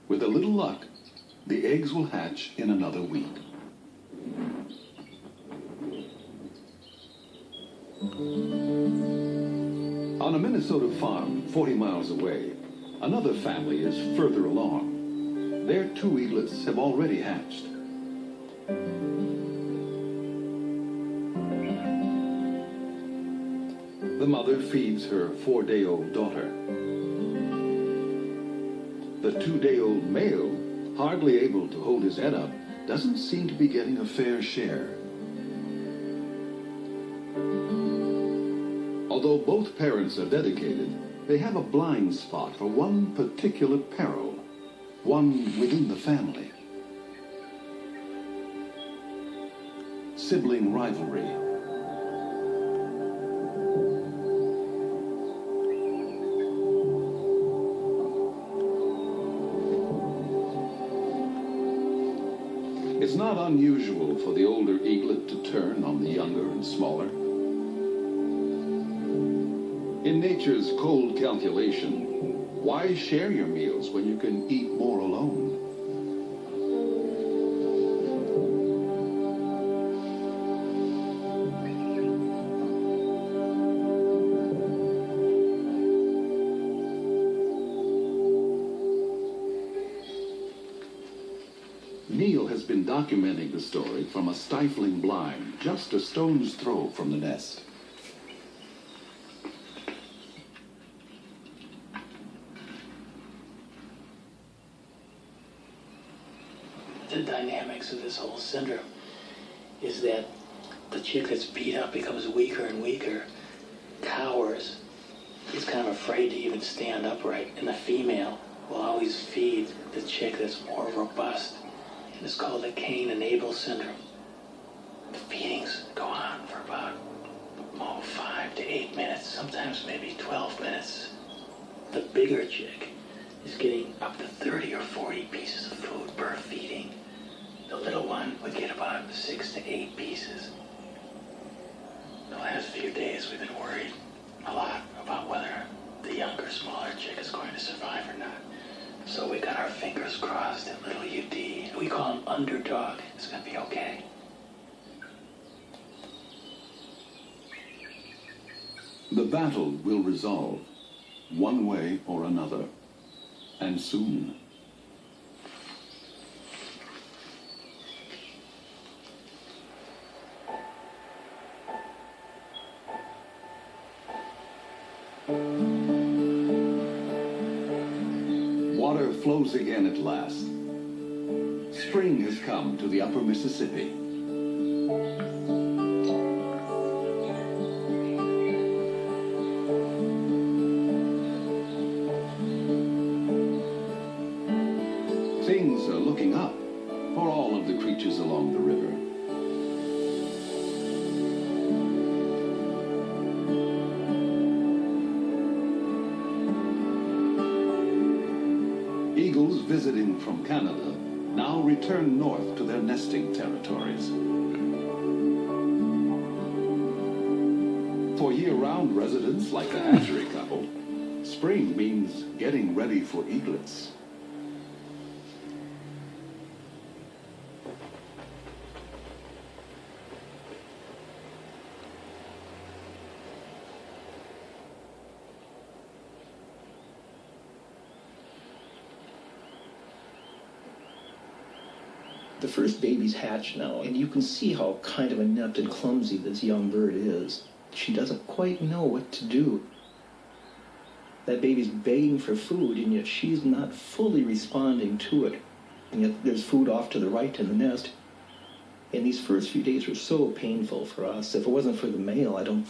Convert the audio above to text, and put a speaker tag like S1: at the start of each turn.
S1: With a little luck, the eggs will hatch in another week. On a Minnesota farm 40 miles away, another family is further along. Their 2 eaglets have already hatched. The mother feeds her 4-day-old daughter. The 2-day-old male, hardly able to hold his head up, doesn't seem to be getting a fair share. Although both parents are dedicated, they have a blind spot for one particular peril, one within the family. Sibling rivalry. It's not unusual for the older eaglet to turn on the younger and smaller. In nature's cold calculation, why share your meals when you can eat more alone? Neil has been documenting the story from a stifling blind just a stone's throw from the nest.
S2: The dynamics of this whole syndrome is that the chick that's beat up becomes weaker and weaker, cowers, is kind of afraid to even stand upright, and the female will always feed the chick that's more robust. And it's called the Cain and Abel syndrome. The feedings go on for about 5 to 8 minutes, sometimes maybe 12 minutes. The bigger chick is getting up to 30 or 40 pieces of food per feeding. The little one would get about 6 to 8 pieces. The last few days we've been worried a lot about whether the younger, smaller chick is going to survive or not. So we got our fingers crossed at little UD. We call him Underdog. It's going to be okay.
S1: The battle will resolve, one way or another, and soon. Water flows again at last. Spring has come to the upper Mississippi. Things are looking up for all of the creatures along the river. Eagles visiting from Canada now return north to their nesting territories. For year-round residents like the hatchery couple, spring means getting ready for eaglets.
S3: The first babies hatch now, and you can see how kind of inept and clumsy this young bird is. She doesn't quite know what to do. That baby's begging for food, and yet she's not fully responding to it. And yet there's food off to the right in the nest. And these first few days were so painful for us. If it wasn't for the male, I don't